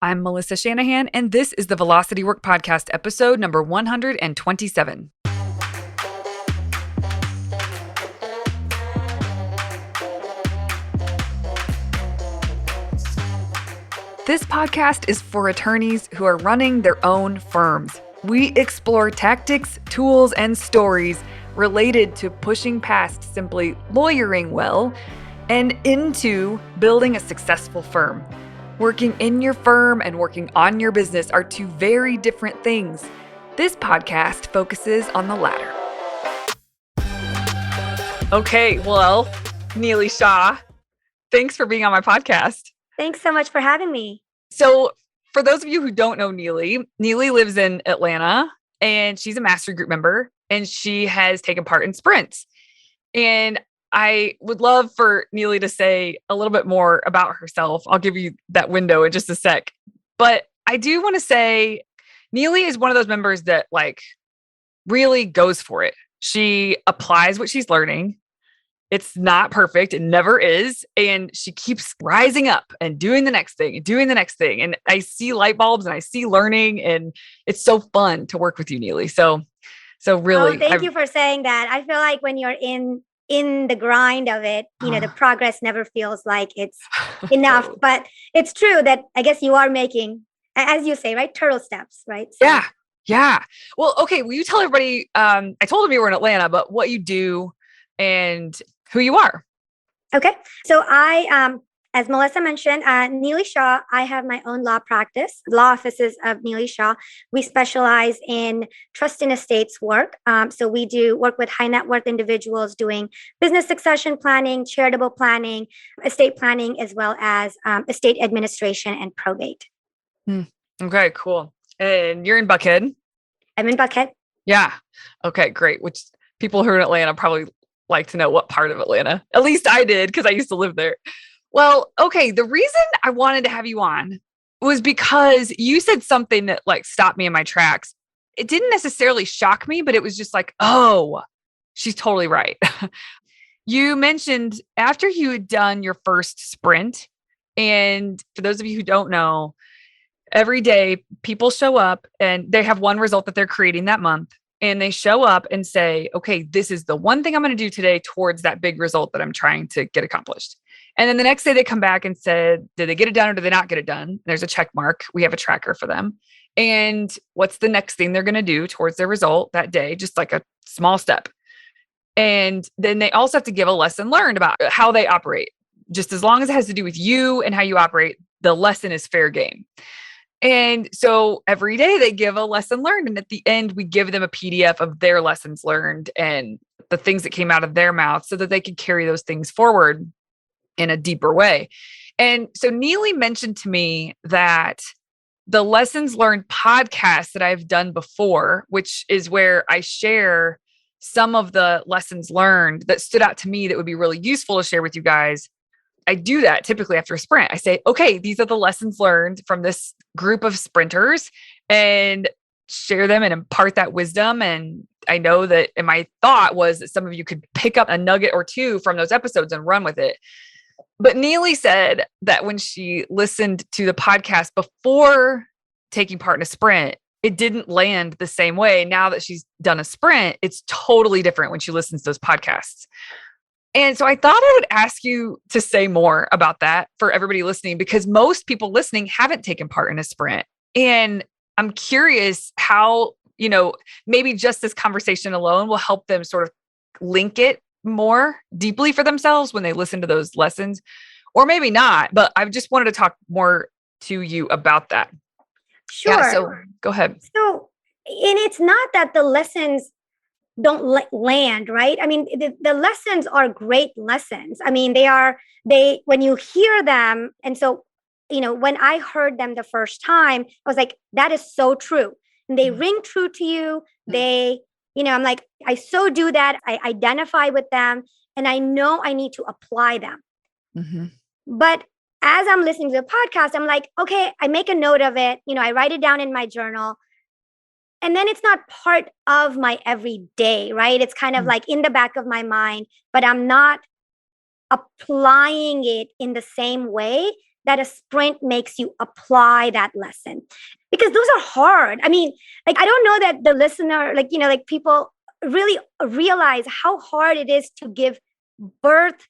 I'm Melissa Shanahan, and this is the Velocity Work Podcast, episode number 127. This podcast is for attorneys who are running their own firms. We explore tactics, tools, and stories related to pushing past simply lawyering well and into building a successful firm. Working in your firm and working on your business are two very different things. This podcast focuses on the latter. Okay, well, Neeli, Shah, thanks for being on my podcast. Thanks so much for having me. So for those of you who don't know Neeli lives in Atlanta and she's a mastery group member and she has taken part in sprints. And I would love for Neeli to say a little bit more about herself. I'll give you that window in just a sec. But I do want to say Neeli is one of those members that really goes for it. She applies what she's learning. It's not perfect. It never is. And she keeps rising up and doing the next thing and doing the next thing. And I see light bulbs and I see learning, and it's so fun to work with you, Neeli. So really. Thank you for saying that. I feel like when you're in the grind of it, the progress never feels like it's enough, but it's true that I guess you are making, as you say, right? Turtle steps, right? So. Yeah. Well, okay. Will you tell everybody, I told them you were in Atlanta, but what you do and who you are? Okay. So I, as Melissa mentioned, Neeli Shah, I have my own law practice, law offices of Neeli Shah. We specialize in trust and estates work. So we do work with high net worth individuals doing business succession planning, charitable planning, estate planning, as well as estate administration and probate. Okay, cool. And you're in Buckhead? I'm in Buckhead. Yeah. Okay, great. Which people who are in Atlanta probably like to know what part of Atlanta. At least I did, because I used to live there. Well, okay. The reason I wanted to have you on was because you said something that stopped me in my tracks. It didn't necessarily shock me, but it was just oh, she's totally right. You mentioned after you had done your first sprint, and for those of you who don't know, every day people show up and they have one result that they're creating that month. And they show up and say, okay, this is the one thing I'm going to do today towards that big result that I'm trying to get accomplished. And then the next day they come back and said, did they get it done or did they not get it done? There's a check mark. We have a tracker for them. And what's the next thing they're going to do towards their result that day? Just like a small step. And then they also have to give a lesson learned about how they operate. Just as long as it has to do with you and how you operate, the lesson is fair game. And so every day they give a lesson learned. And at the end, we give them a PDF of their lessons learned and the things that came out of their mouth so that they can carry those things forward in a deeper way. And so Neeli mentioned to me that the lessons learned podcast that I've done before, which is where I share some of the lessons learned that stood out to me that would be really useful to share with you guys. I do that typically after a sprint. I say, okay, these are the lessons learned from this group of sprinters, and share them and impart that wisdom. And I know that, and my thought was that some of you could pick up a nugget or two from those episodes and run with it. But Neeli said that when she listened to the podcast before taking part in a sprint, it didn't land the same way. Now that she's done a sprint, it's totally different when she listens to those podcasts. And so I thought I would ask you to say more about that for everybody listening, because most people listening haven't taken part in a sprint. And I'm curious how, maybe just this conversation alone will help them sort of link it more deeply for themselves when they listen to those lessons, or maybe not. But I just wanted to talk more to you about that. Sure. Yeah, so go ahead. So, and it's not that the lessons don't land, right? I mean, the lessons are great lessons. I mean, when you hear them. And so, when I heard them the first time, I was like, that is so true. And they ring true to you. They, I'm like, I so do that. I identify with them and I know I need to apply them. Mm-hmm. But as I'm listening to the podcast, I'm like, okay, I make a note of it. I write it down in my journal. And then it's not part of my everyday, right? It's kind of like in the back of my mind, but I'm not applying it in the same way that a sprint makes you apply that lesson, because those are hard. I mean, like, I don't know that the listener, like, like people really realize how hard it is to give birth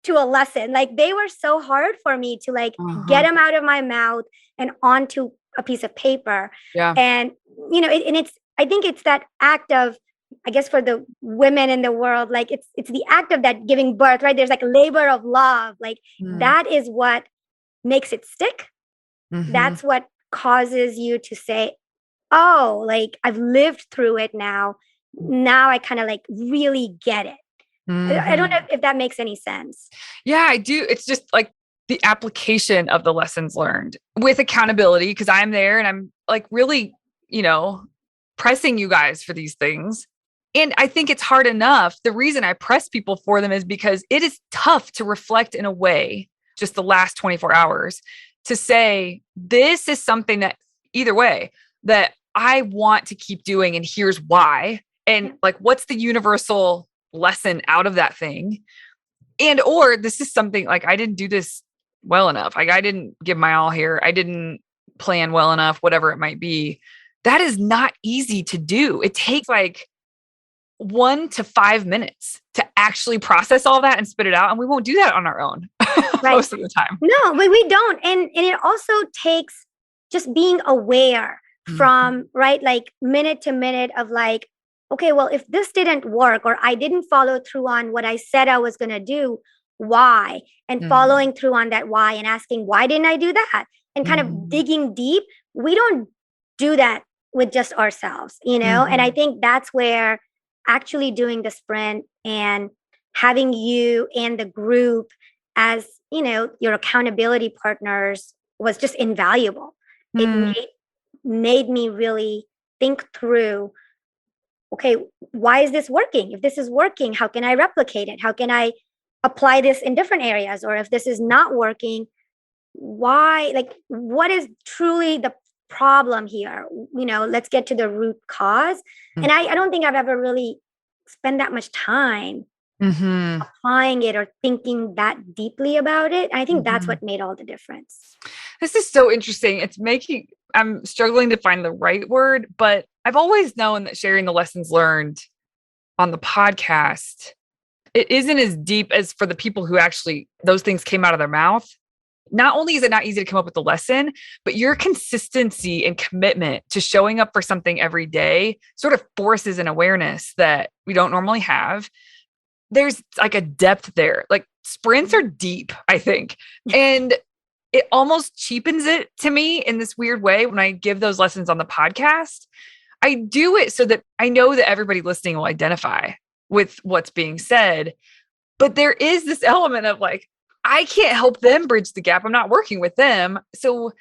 to a lesson. Like, they were so hard for me to like get them out of my mouth and onto a piece of paper. Yeah. And and it's, I think it's that act of, I guess for the women in the world, like it's the act of that giving birth, right? There's like labor of love, like that is what makes it stick. That's what causes you to say, oh, like I've lived through it now. Now I kind of like really get it. I don't know if that makes any sense. Yeah, I do. It's just like the application of the lessons learned with accountability, because I'm there and I'm like really, pressing you guys for these things. And I think it's hard enough. The reason I press people for them is because it is tough to reflect in a way, just the last 24 hours, to say, this is something that either way that I want to keep doing. And here's why. And like, what's the universal lesson out of that thing? And, or this is something like, I didn't do this well enough. Like, I didn't give my all here. I didn't plan well enough, whatever it might be. That is not easy to do. It takes like 1 to 5 minutes to actually process all that and spit it out. And we won't do that on our own most of the time. No, but we don't. And it also takes just being aware from, right, like minute to minute of like, okay, well, if this didn't work or I didn't follow through on what I said I was going to do, why? And following through on that why and asking, why didn't I do that? And kind of digging deep. We don't do that with just ourselves, And I think that's where actually doing the sprint and having you and the group as, your accountability partners was just invaluable. It made me really think through, okay, why is this working? If this is working, how can I replicate it? How can I apply this in different areas? Or if this is not working, why, like, what is truly the problem here? Let's get to the root cause. And I don't think I've ever really spent that much time applying it or thinking that deeply about it. I think that's what made all the difference. This is so interesting. I'm struggling to find the right word, but I've always known that sharing the lessons learned on the podcast, it isn't as deep as for the people who actually, those things came out of their mouth. Not only is it not easy to come up with the lesson, but your consistency and commitment to showing up for something every day sort of forces an awareness that we don't normally have. There's like a depth there. Like, sprints are deep, I think. And it almost cheapens it to me in this weird way when I give those lessons on the podcast. I do it so that I know that everybody listening will identify with what's being said. But there is this element of like, I can't help them bridge the gap. I'm not working with them. So,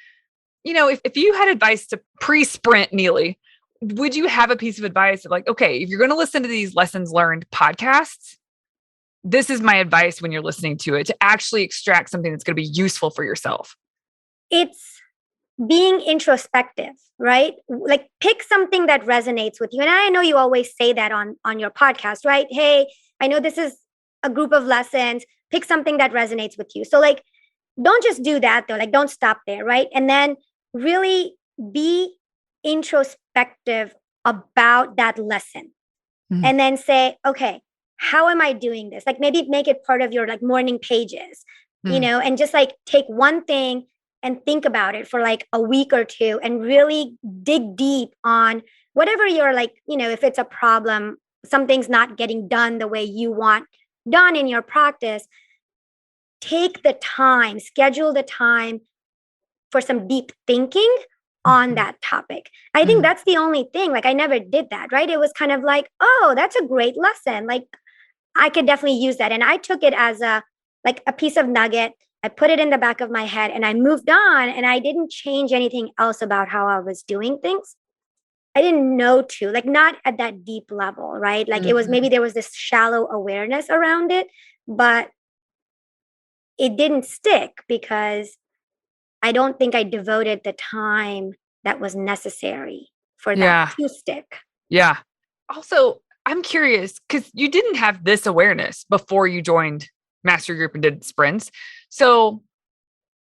if you had advice to pre-sprint, Neeli, would you have a piece of advice of like, okay, if you're going to listen to these lessons learned podcasts, this is my advice when you're listening to it, to actually extract something that's going to be useful for yourself? It's being introspective, right? Like, pick something that resonates with you. And I know you always say that on your podcast, right? Hey, I know this is a group of lessons. Pick something that resonates with you. So like, don't just do that though. Like, don't stop there, right? And then really be introspective about that lesson. And then say, okay, how am I doing this? Like, maybe make it part of your like morning pages, and just like take one thing and think about it for like a week or two and really dig deep on whatever you're like, if it's a problem, something's not getting done the way you want done in your practice. Take the time, schedule the time for some deep thinking on that topic. I think that's the only thing. Like, I never did that, right? It was kind of like, oh, that's a great lesson. Like, I could definitely use that. And I took it as a piece of nugget. I put it in the back of my head and I moved on, and I didn't change anything else about how I was doing things. I didn't know to, like, not at that deep level, right? Like, it was, maybe there was this shallow awareness around it, but it didn't stick because I don't think I devoted the time that was necessary for that to stick. Yeah. Also, I'm curious because you didn't have this awareness before you joined Mastery Group and did sprints. So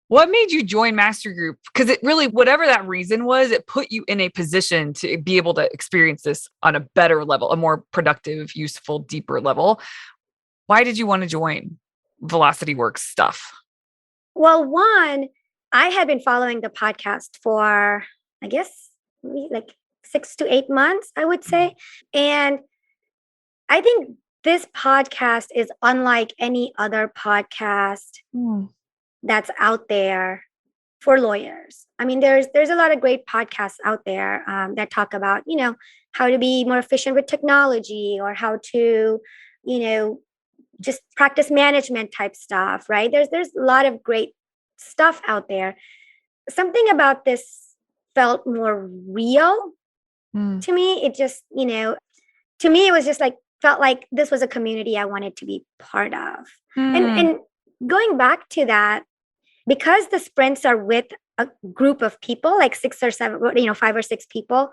What made you join Master Group? Because it really, whatever that reason was, it put you in a position to be able to experience this on a better level, a more productive, useful, deeper level. Why did you want to join Velocity Works stuff? Well, one, I had been following the podcast for, I guess, maybe like 6 to 8 months, I would say. And I think this podcast is unlike any other podcast Mm. that's out there for lawyers. I mean, there's a lot of great podcasts out there that talk about, how to be more efficient with technology, or how to, you know, just practice management type stuff, right? There's a lot of great stuff out there. Something about this felt more real Mm. to me. It just, to me, it was just like, felt like this was a community I wanted to be part of. And Mm. and going back to that, because the sprints are with a group of people, like six or seven, 5 or 6 people,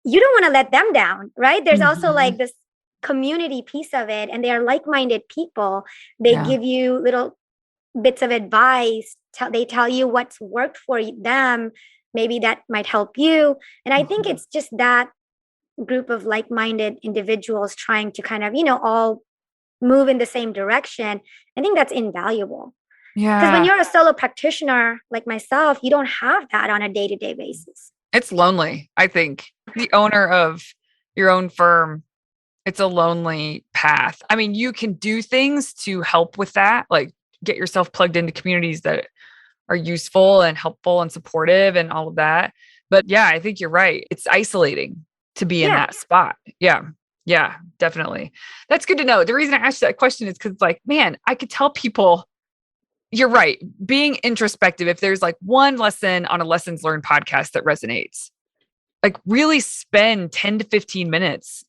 you don't want to let them down, right? There's also like Mhm. this community piece of it, and they are like-minded people. They Yeah. give you little bits of advice. They tell you what's worked for them. Maybe that might help you. And I think Mhm. it's just that group of like-minded individuals trying to kind of, all move in the same direction. I think that's invaluable. Because when Yeah. you're a solo practitioner like myself, you don't have that on a day-to-day basis. It's lonely, I think. The owner of your own firm, it's a lonely path. I mean, you can do things to help with that, like get yourself plugged into communities that are useful and helpful and supportive and all of that. But yeah, I think you're right. It's isolating to be in Yeah. that spot. Yeah. Yeah, definitely. That's good to know. The reason I asked you that question is because, like, man, I could tell people you're right. Being introspective, if there's like one lesson on a lessons learned podcast that resonates, like really spend 10 to 15 minutes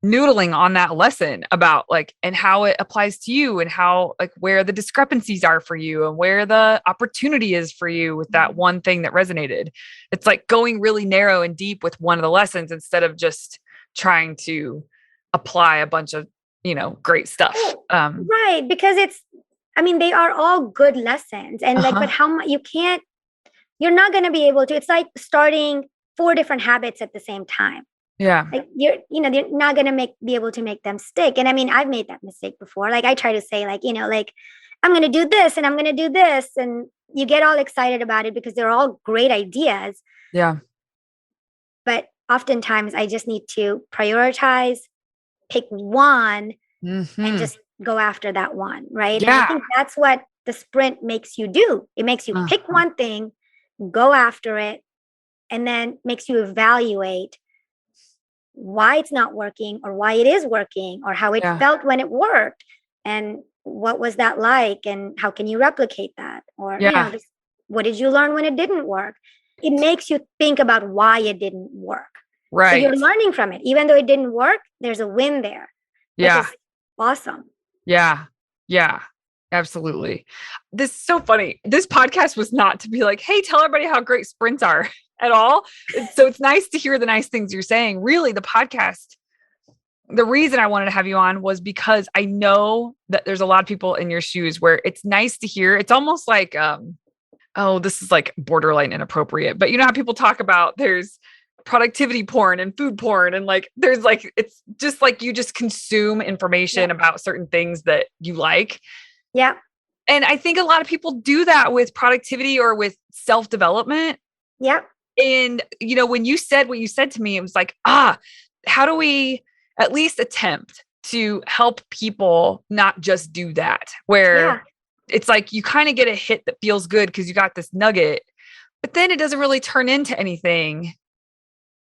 noodling on that lesson about like and how it applies to you and how like where the discrepancies are for you and where the opportunity is for you with that one thing that resonated. It's like going really narrow and deep with one of the lessons instead of just trying to apply a bunch of, great stuff. Right. Because I mean, they are all good lessons. And like, but Uh-huh. how much you're not going to be able to, it's like starting 4 different habits at the same time. Yeah. Like you're not going to be able to make them stick. And I mean, I've made that mistake before. Like I try to say like, like I'm going to do this and I'm going to do this. And you get all excited about it because they're all great ideas. Yeah. But oftentimes I just need to prioritize, pick one, and Hmm. just go after that one, right? And I Yeah. think that's what the sprint makes you do. It makes you pick Uh-huh. one thing, go after it, and then makes you evaluate why it's not working or why it is working or how it Yeah. felt when it worked and what was that like and how can you replicate that, or Yeah. just what did you learn when it didn't work. It makes you think about why it didn't work, so you're Right. learning from it. Even though it didn't work, there's a win there, which Yeah. is awesome. Yeah. Yeah. Absolutely. This is so funny. This podcast was not to be like, hey, tell everybody how great sprints are at all. So it's nice to hear the nice things you're saying. Really, the podcast, the reason I wanted to have you on was because I know that there's a lot of people in your shoes where it's nice to hear. It's almost like, oh, this is like borderline inappropriate, but you know how people talk about there's productivity porn and food porn and like there's like it's just like you just consume information Yeah. about certain things that you like. Yeah. And I think a lot of people do that with productivity or with self-development. Yeah. And when you said what you said to me, it was like, how do we at least attempt to help people not just do that, where Yeah. it's like you kind of get a hit that feels good because you got this nugget, but then it doesn't really turn into anything.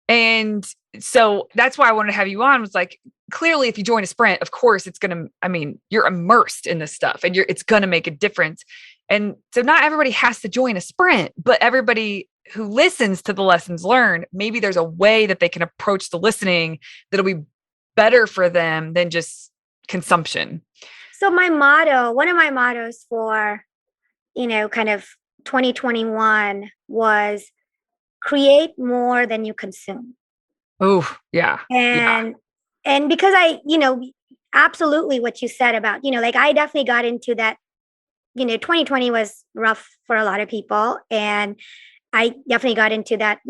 And so that's why I wanted to have you on, was like, clearly if you join a sprint, of course it's going to, I mean, you're immersed in this stuff and it's going to make a difference. And so not everybody has to join a sprint, but everybody who listens to the lessons learned, maybe there's a way that they can approach the listening that'll be better for them than just consumption. So one of my mottos for, kind of 2021 was create more than you consume. Oh, yeah. Yeah. And because I, absolutely what you said about, like I definitely got into that 2020 was rough for a lot of people. And I definitely got into that,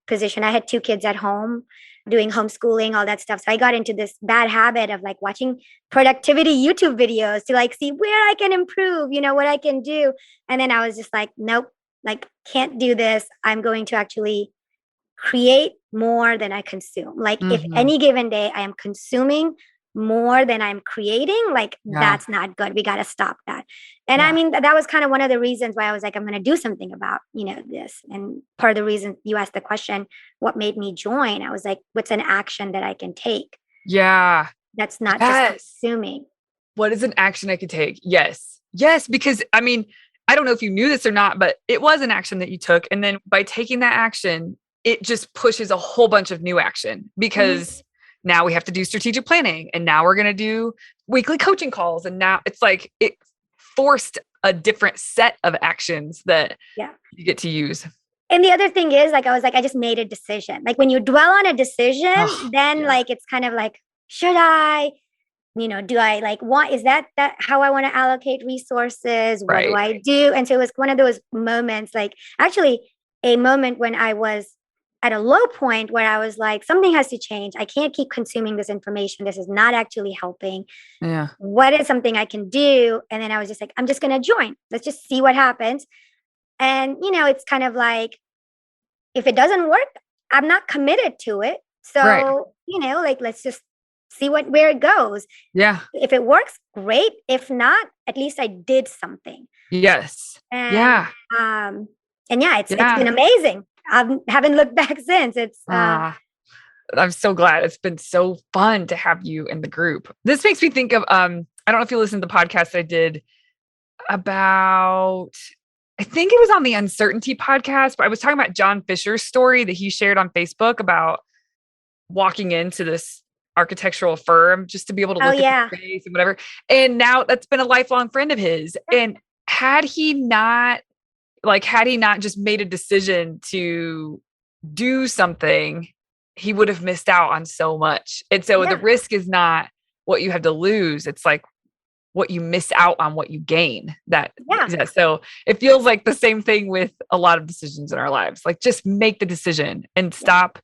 position. I had two kids at home doing homeschooling, all that stuff. So I got into this bad habit of like watching productivity YouTube videos to like see where I can improve, what I can do. And then I was just like, nope, like can't do this. I'm going to actually create more than I consume. Like if Mm-hmm. any given day I am consuming more than I'm creating, like Yeah. that's not good. We got to stop that. And I Yeah. mean, that was kind of one of the reasons why I was like, I'm going to do something about, this. And part of the reason you asked the question, what made me join? I was like, what's an action that I can take Yeah. that's not just Yes. consuming? What is an action I could take? Yes. Yes. Because I mean, I don't know if you knew this or not, but it was an action that you took. And then by taking that action, it just pushes a whole bunch of new action because now we have to do strategic planning and now we're going to do weekly coaching calls. And now it's like it forced a different set of actions that you get to use. And the other thing is, like, I was like, I just made a decision. Like, when you dwell on a decision, Oh, then like it's kind of like, should I, do I like want, is that how I want to allocate resources? What do right. I do? And so it was one of those moments, like actually a moment when I was at a low point where I was like, something has to change. I can't keep consuming this information. This is not actually helping. Yeah. What is something I can do? And then I was just like, I'm just going to join. Let's just see what happens. And, it's kind of like, if it doesn't work, I'm not committed to it. Right. So, like, let's just see where it goes. Yeah. If it works, great. If not, at least I did something. Yes. And, Yeah. And yeah, it's been amazing. I haven't looked back since. I'm so glad. It's been so fun to have you in the group. This makes me think of I don't know if you listened to the podcast I did about, I think it was on the Uncertainty podcast, but I was talking about John Fisher's story that he shared on Facebook about walking into this architectural firm just to be able to look at the space and whatever. And now that's been a lifelong friend of his. And had he not just made a decision to do something, he would have missed out on so much. And so the risk is not what you have to lose. It's like what you miss out on, what you gain. So it feels like the same thing with a lot of decisions in our lives. Like just make the decision and stop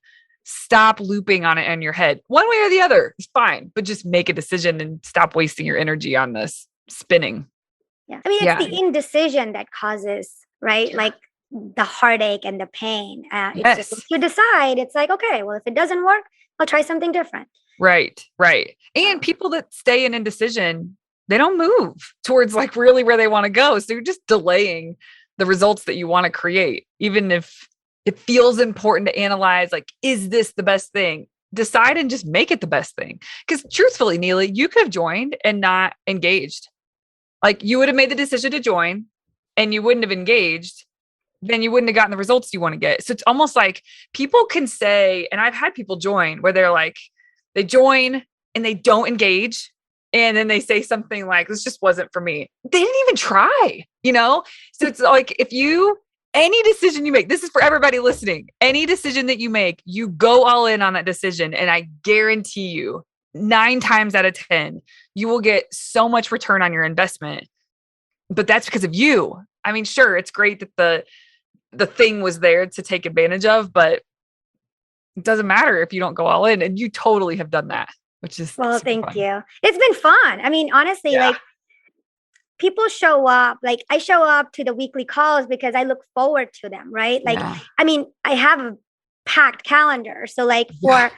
looping on it in your head. One way or the other is fine, but just make a decision and stop wasting your energy on this spinning. Yeah. I mean, it's the indecision that causes, right? Like the heartache and the pain. It's just, if you decide, it's like, okay, well, if it doesn't work, I'll try something different. Right. And people that stay in indecision, they don't move towards like really where they want to go. So you're just delaying the results that you want to create. Even if it feels important to analyze, like, is this the best thing? Decide and just make it the best thing. Because truthfully, Neeli, you could have joined and not engaged. Like you would have made the decision to join and you wouldn't have engaged, then you wouldn't have gotten the results you want to get. So it's almost like people can say, and I've had people join where they're like, they join and they don't engage. And then they say something like, this just wasn't for me. They didn't even try, So it's like, any decision you make, this is for everybody listening, any decision that you make, you go all in on that decision. And I guarantee you 9 times out of 10, you will get so much return on your investment. But that's because of you. I mean, sure, it's great that the thing was there to take advantage of, but it doesn't matter if you don't go all in, and you totally have done that, which is thank you. It's been fun. I mean, honestly, like people show up, like I show up to the weekly calls because I look forward to them, right? Like, I mean, I have a packed calendar. So like for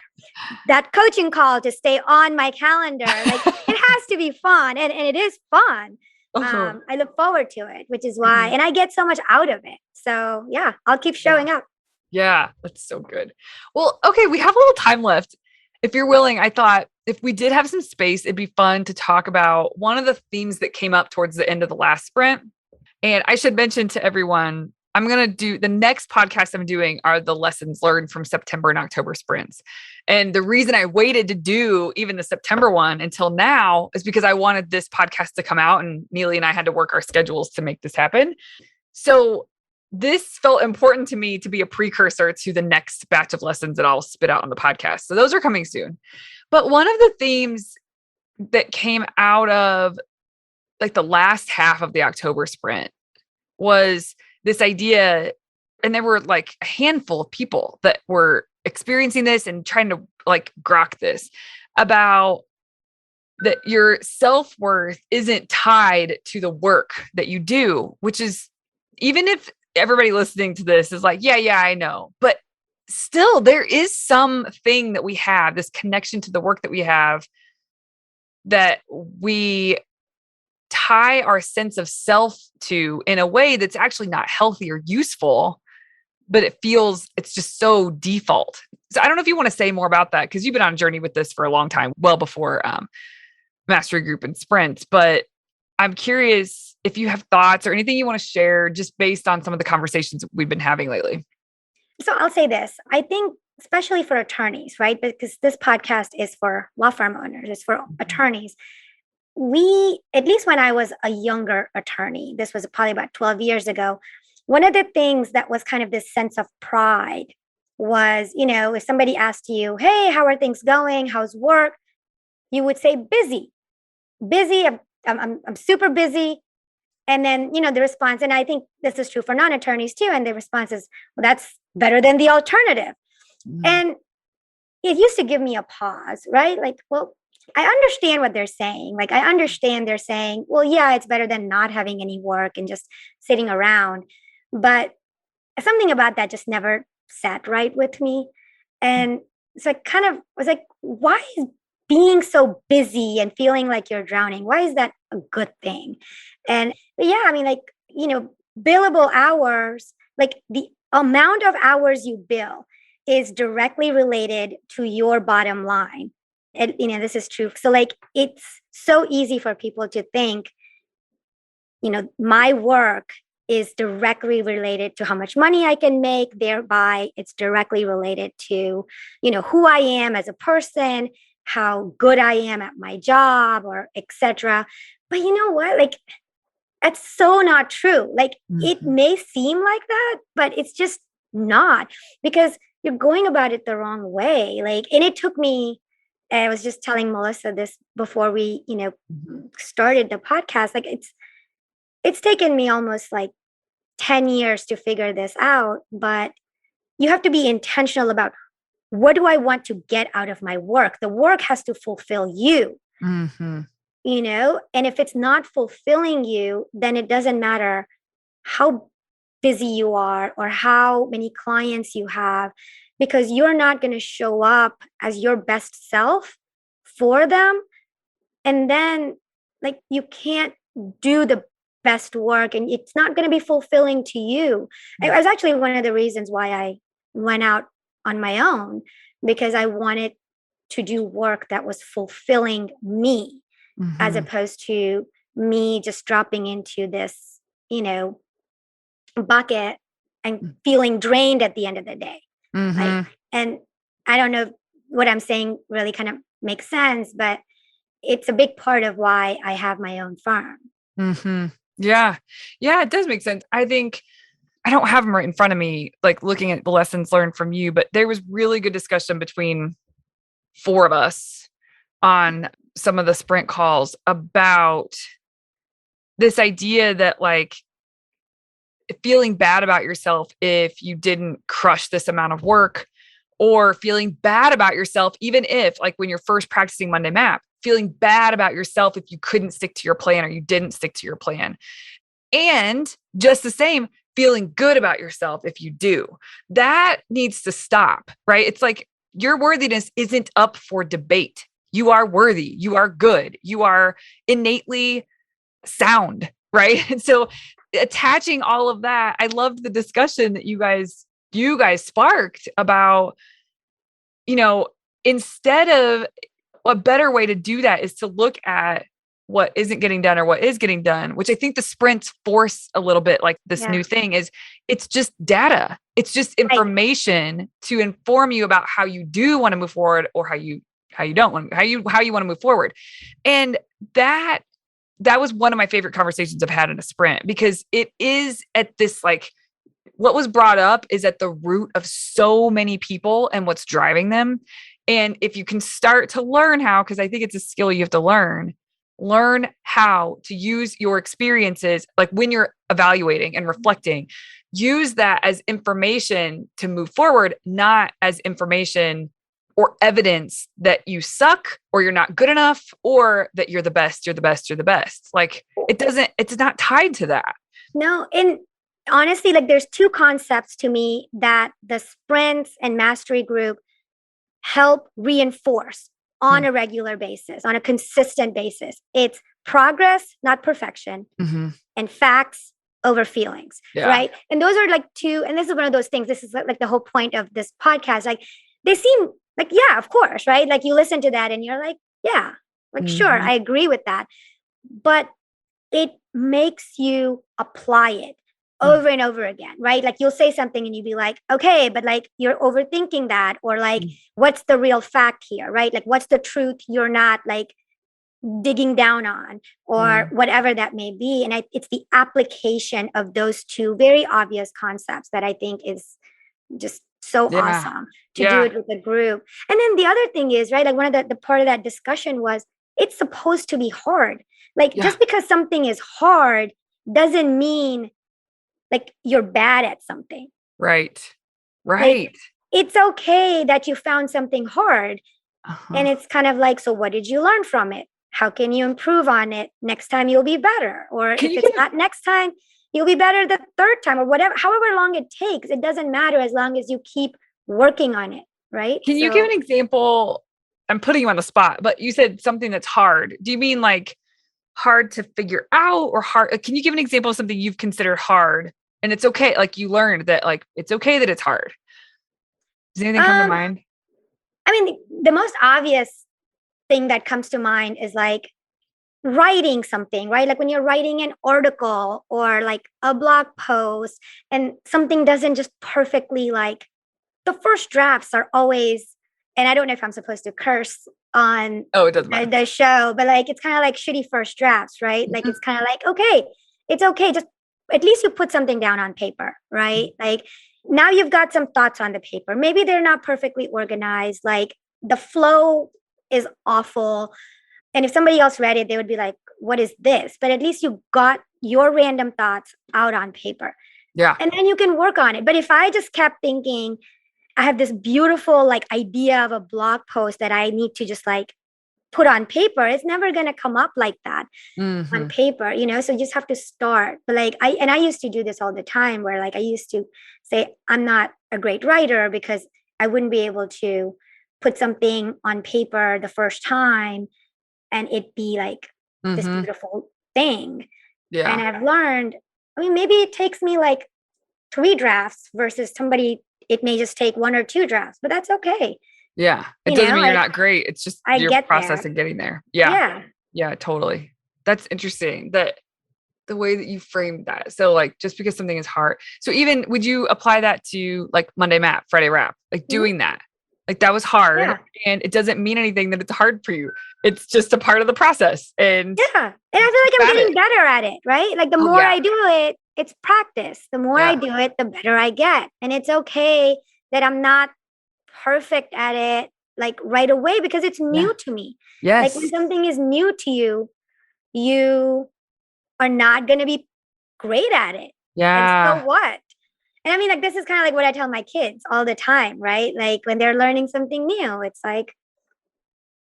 that coaching call to stay on my calendar, like it has to be fun. And it is fun. I look forward to it, which is why, and I get so much out of it. So yeah, I'll keep showing up. Yeah, that's so good. Well, okay, we have a little time left. If you're willing, I thought if we did have some space, it'd be fun to talk about one of the themes that came up towards the end of the last sprint. And I should mention to everyone, I'm going to do the next podcast I'm doing are the lessons learned from September and October sprints. And the reason I waited to do even the September one until now is because I wanted this podcast to come out, and Neeli and I had to work our schedules to make this happen. So this felt important to me to be a precursor to the next batch of lessons that I'll spit out on the podcast. So those are coming soon. But one of the themes that came out of like the last half of the October sprint was this idea. And there were like a handful of people that were experiencing this and trying to like grok this about that your self-worth isn't tied to the work that you do, which is, even if everybody listening to this is like, yeah, I know, but still there is something that we have, this connection to the work that we have, that we tie our sense of self to in a way that's actually not healthy or useful, but it's just so default. So I don't know if you want to say more about that, because you've been on a journey with this for a long time, well before mastery group and sprints, but I'm curious if you have thoughts or anything you want to share just based on some of the conversations we've been having lately. So I'll say this. I think, especially for attorneys, right? Because this podcast is for law firm owners, it's for attorneys. At least when I was a younger attorney, this was probably about 12 years ago, one of the things that was kind of this sense of pride was, if somebody asked you, hey, how are things going? How's work? You would say busy. I'm super busy. And then, the response, and I think this is true for non-attorneys too. And the response is, well, that's better than the alternative. And it used to give me a pause, right? Like, well, I understand what they're saying. Like, I understand they're saying, well, yeah, it's better than not having any work and just sitting around. But something about that just never sat right with me. And so I kind of was like, why is being so busy and feeling like you're drowning, why is that a good thing? And yeah, I mean, like, billable hours, like the amount of hours you bill is directly related to your bottom line. And, this is true. So like, it's so easy for people to think, my work is directly related to how much money I can make. Thereby, it's directly related to, who I am as a person, how good I am at my job, or etc. But you know what? Like, that's so not true. Like, it may seem like that, but it's just not, because you're going about it the wrong way. Like, and it took me, I was just telling Melissa this before we, started the podcast. Like, it's taken me almost like 10 years to figure this out, but you have to be intentional about, what do I want to get out of my work? The work has to fulfill you, and if it's not fulfilling you, then it doesn't matter how busy you are or how many clients you have, because you're not going to show up as your best self for them. And then, like, you can't do the best work and it's not going to be fulfilling to you. It was actually one of the reasons why I went out on my own, because I wanted to do work that was fulfilling me, as opposed to me just dropping into this, bucket and feeling drained at the end of the day. Like, and I don't know if what I'm saying really kind of makes sense, but it's a big part of why I have my own firm. Yeah, it does make sense. I think I don't have them right in front of me, like looking at the lessons learned from you, but there was really good discussion between four of us on some of the sprint calls about this idea that, like, feeling bad about yourself if you didn't crush this amount of work, or feeling bad about yourself, even if, like, when you're first practicing Monday Map, feeling bad about yourself if you couldn't stick to your plan or you didn't stick to your plan. And just the same, feeling good about yourself if you do. That needs to stop, right? It's like, your worthiness isn't up for debate. You are worthy. You are good. You are innately sound, right? And so attaching all of that, I loved the discussion that you guys sparked about, instead of, a better way to do that is to look at what isn't getting done or what is getting done, which I think the sprints force a little bit, like this new thing is, it's just data. It's just information to inform you about how you do want to move forward, or how you don't want, how you want to move forward. And that was one of my favorite conversations I've had in a sprint, because it is at this, like, what was brought up is at the root of so many people and what's driving them. And if you can start to learn how, because I think it's a skill you have to learn, learn how to use your experiences, like when you're evaluating and reflecting, use that as information to move forward, not as information or evidence that you suck or you're not good enough or that you're the best, you're the best, you're the best. Like it's not tied to that. No, and honestly, like there's two concepts to me that the sprints and mastery group help reinforce on a regular basis, on a consistent basis. It's progress, not perfection, and facts over feelings, right? And those are like two, and this is one of those things, this is like the whole point of this podcast. Like they seem like, yeah, of course, right? Like you listen to that and you're like, yeah, like sure, I agree with that. But it makes you apply it over and over again, right? Like you'll say something and you'll be like, okay, but like you're overthinking that, or like, what's the real fact here, right? Like, what's the truth you're not like digging down on, or whatever that may be. And it's the application of those two very obvious concepts that I think is just so awesome to do it with a group. And then the other thing is, right, like one of the part of that discussion was it's supposed to be hard. Like just because something is hard doesn't mean like you're bad at something. Right. Like, it's okay that you found something hard. And it's kind of like, so what did you learn from it? How can you improve on it? Next time you'll be better. Or if it's not next time, you'll be better the third time, or whatever, however long it takes. It doesn't matter as long as you keep working on it. Right. Can you give an example? I'm putting you on the spot, but you said something that's hard. Do you mean like hard to figure out, or hard? Can you give an example of something you've considered hard? And it's okay. Like you learned that like, it's okay that it's hard. Does anything come to mind? I mean, the most obvious thing that comes to mind is like writing something, right? Like when you're writing an article or like a blog post and something doesn't just perfectly, like the first drafts are always, and I don't know if I'm supposed to curse on it doesn't matter. The show, but like it's kind of like shitty first drafts, right? Like it's kind of like, okay, it's okay. Just at least you put something down on paper, right? Like now you've got some thoughts on the paper. Maybe they're not perfectly organized. Like the flow is awful. And if somebody else read it, they would be like, what is this? But at least you got your random thoughts out on paper. Yeah. And then you can work on it. But if I just kept thinking, I have this beautiful like idea of a blog post that I need to just like put on paper, it's never going to come up like that on paper, you know? So you just have to start. But like, I used to do this all the time where like, I used to say, I'm not a great writer because I wouldn't be able to put something on paper the first time and it be like this beautiful thing. Yeah. And I've learned, I mean, maybe it takes me like 3 drafts versus somebody, it may just take 1 or 2 drafts, but that's okay. Yeah. It doesn't mean you're not great. It's just your process and getting there. Yeah. Yeah, totally. That's interesting that the way that you framed that. So like, just because something is hard. So even would you apply that to like Monday Map, Friday Wrap, like doing that? Like that was hard and it doesn't mean anything that it's hard for you. It's just a part of the process. And and I feel like I'm getting better at it, right? Like the more I do it, it's practice. The more I do it, the better I get. And it's okay that I'm not perfect at it like right away because it's new to me. Yes. Like when something is new to you, you are not going to be great at it. Yeah. And so what? And I mean, like, this is kind of like what I tell my kids all the time, right? Like when they're learning something new, it's like,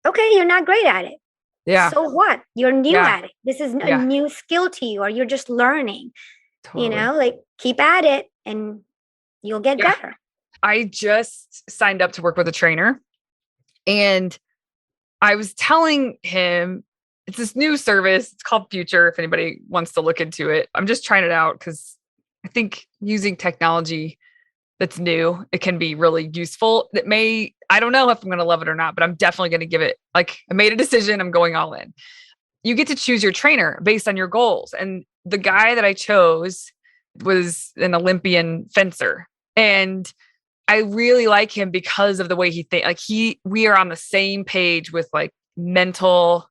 okay, you're not great at it. Yeah. So what? You're new at it. This is a new skill to you, or you're just learning, you know, like keep at it and you'll get better. I just signed up to work with a trainer and I was telling him it's this new service. It's called Future. If anybody wants to look into it, I'm just trying it out because I think using technology that's new, it can be really useful. I don't know if I'm going to love it or not, but I'm definitely going to give it, like I made a decision. I'm going all in. You get to choose your trainer based on your goals. And the guy that I chose was an Olympian fencer. And I really like him because of the way he thinks. Like we are on the same page with like mental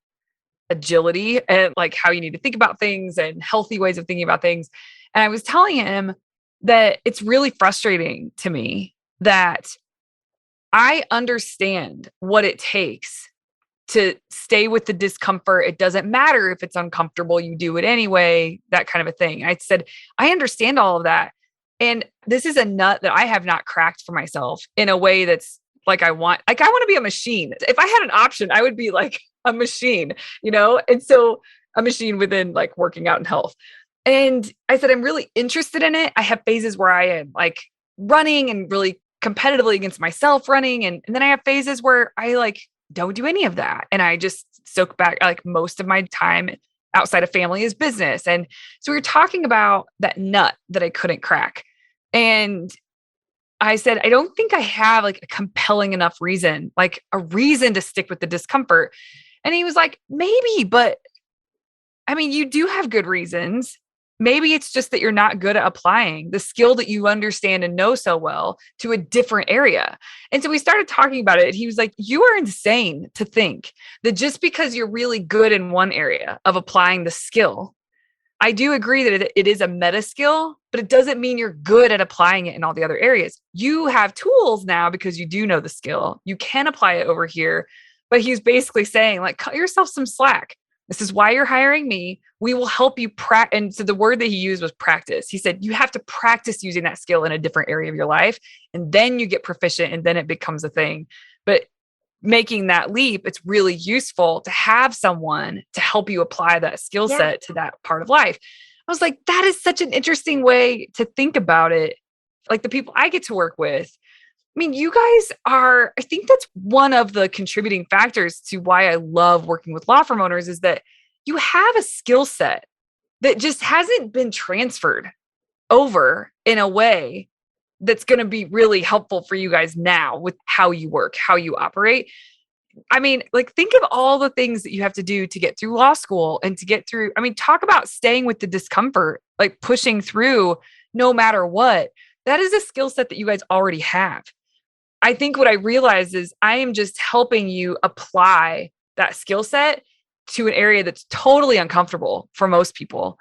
agility and like how you need to think about things and healthy ways of thinking about things. And I was telling him that it's really frustrating to me that I understand what it takes to stay with the discomfort. It doesn't matter if it's uncomfortable, you do it anyway, that kind of a thing. I said, I understand all of that. And this is a nut that I have not cracked for myself in a way that's I want to be a machine. If I had an option, I would be like a machine, And so a machine within like working out and health. And I said, I'm really interested in it. I have phases where I am like running and really competitively against myself running. And then I have phases where I like don't do any of that. And I just soak back like most of my time outside of family is business. And so we were talking about that nut that I couldn't crack. And I said, I don't think I have like a compelling enough reason, like a reason to stick with the discomfort. And he was like, maybe, but I mean, you do have good reasons. Maybe it's just that you're not good at applying the skill that you understand and know so well to a different area. And so we started talking about it. He was like, you are insane to think that just because you're really good in one area of applying the skill, I do agree that it is a meta skill, but it doesn't mean you're good at applying it in all the other areas. You have tools now because you do know the skill. You can apply it over here. But he's basically saying, like, cut yourself some slack. This is why you're hiring me. We will help you practice. And so the word that he used was practice. He said, you have to practice using that skill in a different area of your life. And then you get proficient and then it becomes a thing. But making that leap, it's really useful to have someone to help you apply that skill set to that part of life. I was like, that is such an interesting way to think about it. Like the people I get to work with, I mean, you guys are, I think that's one of the contributing factors to why I love working with law firm owners is that you have a skill set that just hasn't been transferred over in a way that's going to be really helpful for you guys now with how you work, how you operate. I mean, like think of all the things that you have to do to get through law school and to get through, I mean, talk about staying with the discomfort, like pushing through no matter what. That is a skill set that you guys already have. I think what I realize is I am just helping you apply that skill set to an area that's totally uncomfortable for most people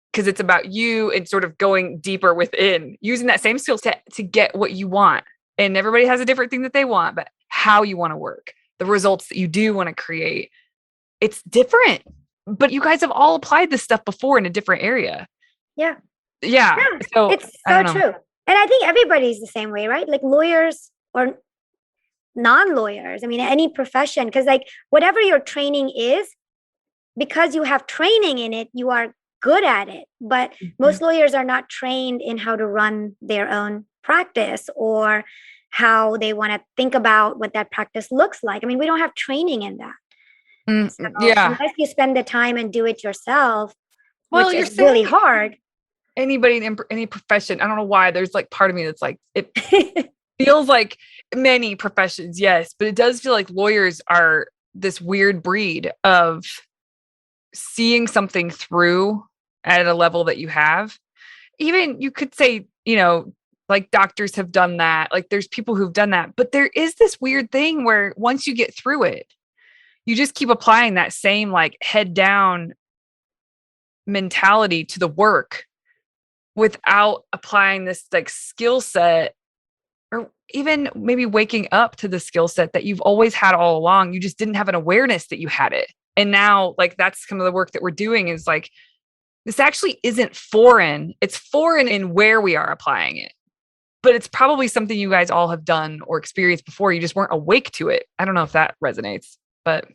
because it's about you and sort of going deeper within, using that same skill set to get what you want. And everybody has a different thing that they want, but how you want to work, the results that you do want to create, it's different. But you guys have all applied this stuff before in a different area. Yeah. Yeah. So it's so true. And I think everybody's the same way, right? Like lawyers or non-lawyers. I mean, any profession, because like whatever your training is, because you have training in it, you are good at it. But most lawyers are not trained in how to run their own practice or how they want to think about what that practice looks like. I mean, we don't have training in that. So unless you spend the time and do it yourself, which is really hard. Anybody in any profession, I don't know why, there's like part of me that's like, it feels like many professions, yes, but it does feel like lawyers are this weird breed of seeing something through at a level that you have. Even you could say, like doctors have done that. Like there's people who've done that, but there is this weird thing where once you get through it, you just keep applying that same like head down mentality to the work without applying this like skill set or even maybe waking up to the skill set that you've always had all along. You just didn't have an awareness that you had it. And now like that's some of the work that we're doing is like, this actually isn't foreign. It's foreign in where we are applying it, but it's probably something you guys all have done or experienced before. You just weren't awake to it. I don't know if that resonates, but.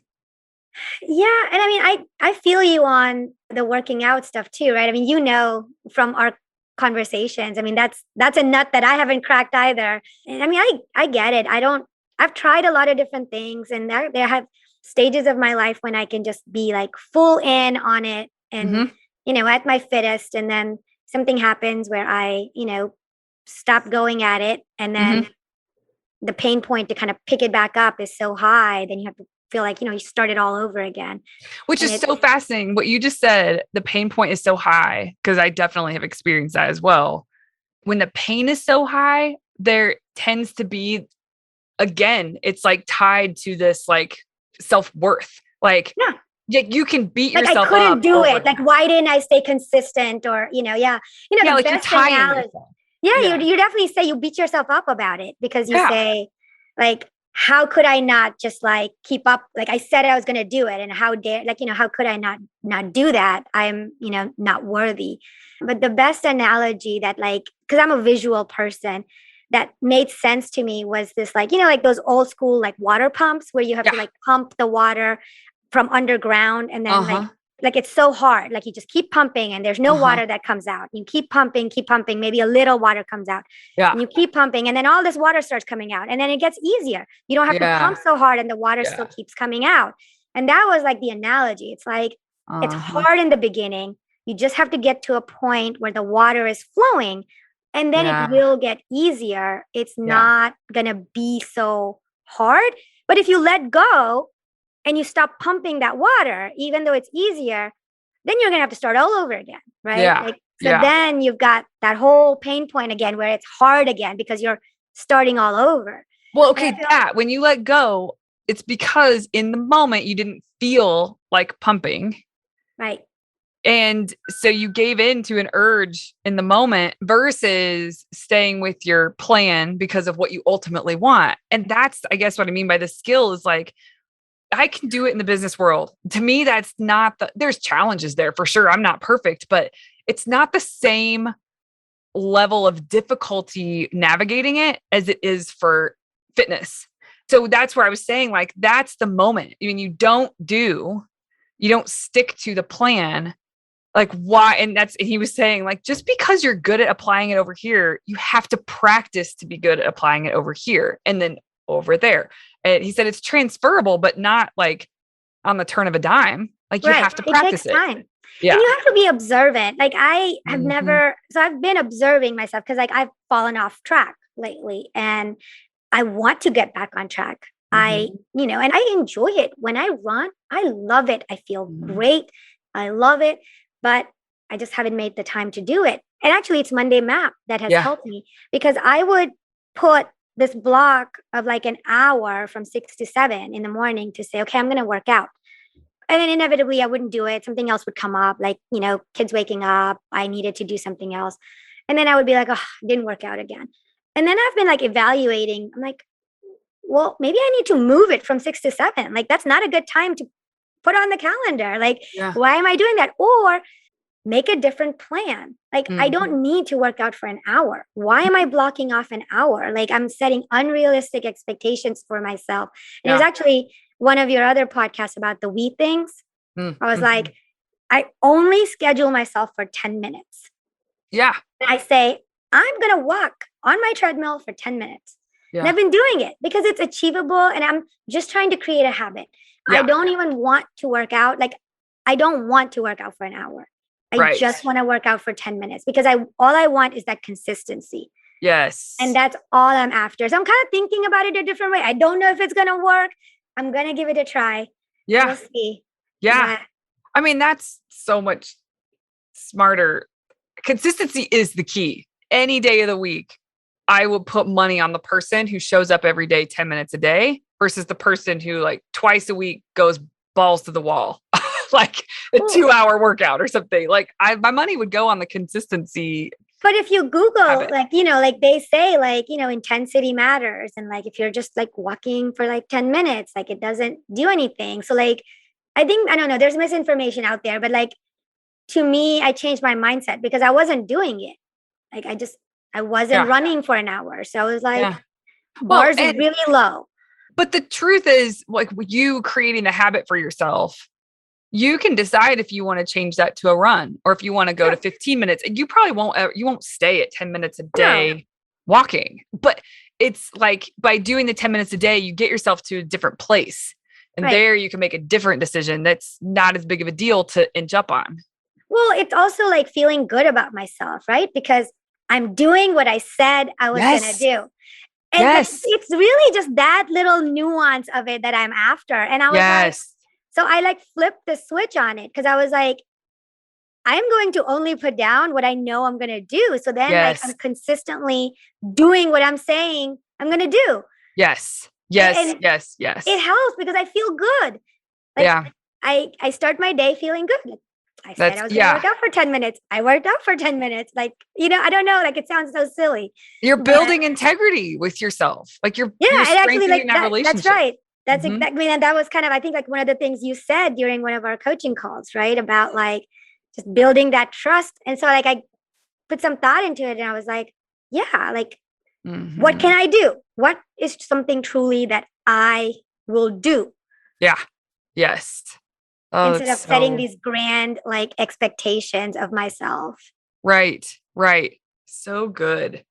Yeah. And I mean, I feel you on the working out stuff too, right? I mean, from our conversations, I mean, that's a nut that I haven't cracked either. And I mean, I get it. I've tried a lot of different things and there have stages of my life when I can just be like full in on it and, at my fittest. And then something happens where I, stop going at it. And then the pain point to kind of pick it back up is so high. Then you have to feel like, you start it all over again. Which is so fascinating. What you just said, the pain point is so high, because I definitely have experienced that as well. When the pain is so high, there tends to be, again, it's like tied to this like self-worth. Like, you can beat yourself up. I couldn't do it. Like, why didn't I stay consistent? Or, the like best you're analogy. You definitely say you beat yourself up about it because you say, like, how could I not just like keep up? Like I said I was going to do it, and how dare, like, how could I not do that? I'm, not worthy. But the best analogy that, like, because I'm a visual person, that made sense to me was this, like, like those old school like water pumps where you have to Yeah. like pump the water from underground, and then Uh-huh. like it's so hard, like you just keep pumping and there's no Uh-huh. water that comes out. You keep pumping, maybe a little water comes out, Yeah. and you keep pumping, and then all this water starts coming out, and then it gets easier. You don't have to Yeah. pump so hard, and the water still Yeah. keeps coming out. And that was like the analogy. It's like it's Uh-huh. hard in the beginning. You just have to get to a point where the water is flowing, and then it Yeah. will get easier. It's Yeah. not gonna be so hard. But if you let go and you stop pumping that water, even though it's easier, then you're gonna have to start all over again, right? Yeah. Like, so Yeah. then you've got that whole pain point again where it's hard again because you're starting all over. Well, And I okay, feel that when you let go, it's because in the moment you didn't feel like pumping. right. And so you gave in to an urge in the moment versus staying with your plan because of what you ultimately want. And that's, I guess, what I mean by the skill is like, I can do it in the business world. To me, that's not there's challenges there for sure. I'm not perfect, but it's not the same level of difficulty navigating it as it is for fitness. So that's where I was saying, like, that's the moment. I mean, you don't stick to the plan. Like, why? And he was saying, like, just because you're good at applying it over here, you have to practice to be good at applying it over here and then over there. And he said it's transferable, but not like on the turn of a dime. Like, you Right. have to It takes practice it. time. Yeah. And you have to be observant. Like I have Mhm. so I've been observing myself because like I've fallen off track lately, and I want to get back on track. I, Mhm. and I enjoy it. When I run, I love it. I feel Mhm. great. I love it, but I just haven't made the time to do it. And actually it's Monday Map that has Yeah. helped me, because I would put this block of like an hour from 6 to 7 in the morning to say, okay, I'm going to work out. And then inevitably I wouldn't do it. Something else would come up, like, kids waking up. I needed to do something else. And then I would be like, oh, didn't work out again. And then I've been like evaluating. I'm like, well, maybe I need to move it from 6 to 7. Like, that's not a good time to put on the calendar. Like, Yeah. why am I doing that? Or make a different plan. Like, I Mhm. don't need to work out for an hour. Why am I blocking off an hour? Like, I'm setting unrealistic expectations for myself. And it was Yeah. actually one of your other podcasts about the we things. I was Mhm. like, I only schedule myself for 10 minutes. Yeah. I say, I'm going to walk on my treadmill for 10 minutes. And Yeah. I've been doing it because it's achievable, and I'm just trying to create a habit. I Yeah. don't even want to work out. Like, I don't want to work out for an hour. I Right. just want to work out for 10 minutes because all I want is that consistency. Yes. And that's all I'm after. So I'm kind of thinking about it a different way. I don't know if it's going to work. I'm going to give it a try. Yeah. We'll see. Yeah. But I mean, that's so much smarter. Consistency is the key. Any day of the week, I will put money on the person who shows up every day 10 minutes a day versus the person who like twice a week goes balls to the wall, like a ooh, 2-hour workout or something. Like my money would go on the consistency but if you Google, habit. like, like they say, like, intensity matters. And like, if you're just like walking for like 10 minutes, like it doesn't do anything. So, like, I think, I don't know, there's misinformation out there, but like, to me, I changed my mindset because I wasn't doing it. Like, I wasn't Yeah. running for an hour. So I was like, Yeah. Well, bars and really low. but the truth is, like, you creating a habit for yourself, you can decide if you want to change that to a run or if you want to go to 15 minutes. And you probably you won't stay at 10 minutes a No, day walking. But it's like by doing the 10 minutes a day, you get yourself to a different place. And right. there you can make a different decision that's not as big of a deal to inch up on. Well, it's also like feeling good about myself, right? Because I'm doing what I said I was going to Yes. do. And like, Yes. it's really just that little nuance of it that I'm after. And I was like, Yes. so I like flipped the switch on it because I was like, I'm going to only put down what I know I'm going to do. So then, like, I'm Yes. consistently doing what I'm saying I'm going to do. Yes. Yes. And Yes. Yes. it helps because I feel good. Like, Yeah. I start my day feeling good. Like, I said I was going to work out for 10 minutes. I worked out for 10 minutes. Like, I don't know, like it sounds so silly. You're building integrity with yourself. Like you're and actually strengthening that relationship. That's right. That's exactly, and that was kind of, I think, like one of the things you said during one of our coaching calls, right? About like just building that trust. And so like I put some thought into it and I was like, yeah, like what can I do? What is something truly that I will do? Yeah. Yes. Oh, instead of setting these grand like expectations of myself. Right. So good.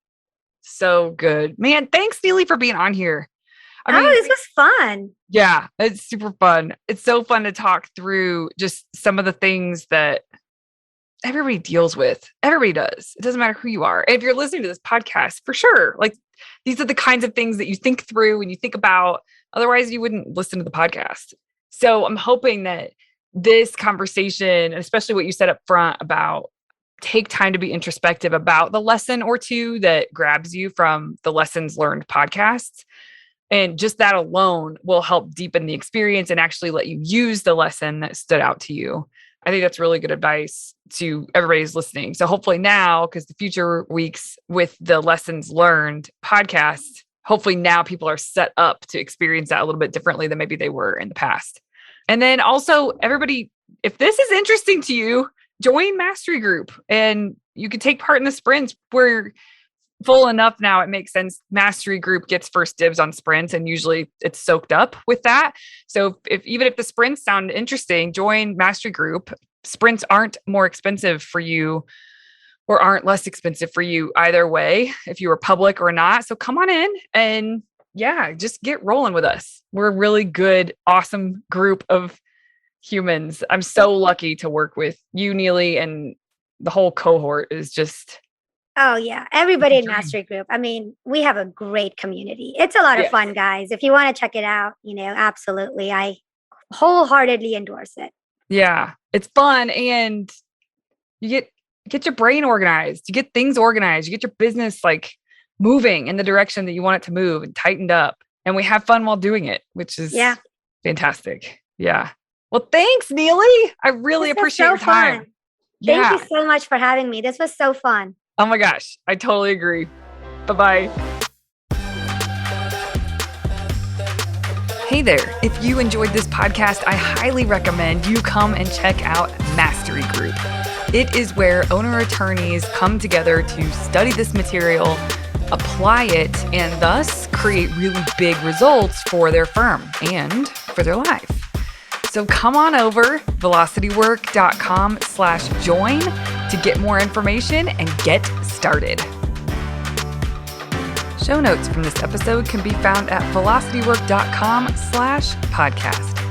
Man, thanks, Neeli, for being on here. I mean, this was fun. Yeah, it's super fun. It's so fun to talk through just some of the things that everybody deals with. Everybody does. It doesn't matter who you are. And if you're listening to this podcast, for sure, like these are the kinds of things that you think through and you think about. Otherwise, you wouldn't listen to the podcast. So I'm hoping that this conversation, especially what you said up front about take time to be introspective about the lesson or two that grabs you from the Lessons Learned podcasts. And just that alone will help deepen the experience and actually let you use the lesson that stood out to you. I think that's really good advice to everybody who's listening. So hopefully now, because the future weeks with the Lessons Learned podcast, hopefully now people are set up to experience that a little bit differently than maybe they were in the past. And then also everybody, if this is interesting to you, join Mastery Group and you can take part in the sprints. We're full enough now. It makes sense. Mastery Group gets first dibs on sprints and usually it's soaked up with that. So even if the sprints sound interesting, join Mastery Group. Sprints aren't more expensive for you or aren't less expensive for you either way, if you were public or not. So come on in and just get rolling with us. We're a really good, awesome group of humans. I'm so lucky to work with you, Neeli, and the whole cohort is just... Oh yeah. Everybody in Mastery Group. I mean, we have a great community. It's a lot of fun, guys. If you want to check it out, absolutely. I wholeheartedly endorse it. Yeah. It's fun. And you get your brain organized, you get things organized, you get your business like moving in the direction that you want it to move and tightened up. And we have fun while doing it, which is fantastic. Yeah. Well, thanks, Neeli. I really appreciate your time. Thank you so much for having me. This was so fun. Oh my gosh. I totally agree. Bye-bye. Hey there. If you enjoyed this podcast, I highly recommend you come and check out Mastery Group. It is where owner attorneys come together to study this material, apply it, and thus create really big results for their firm and for their life. So come on over, velocitywork.com/join to get more information and get started. Show notes from this episode can be found at velocitywork.com/podcast.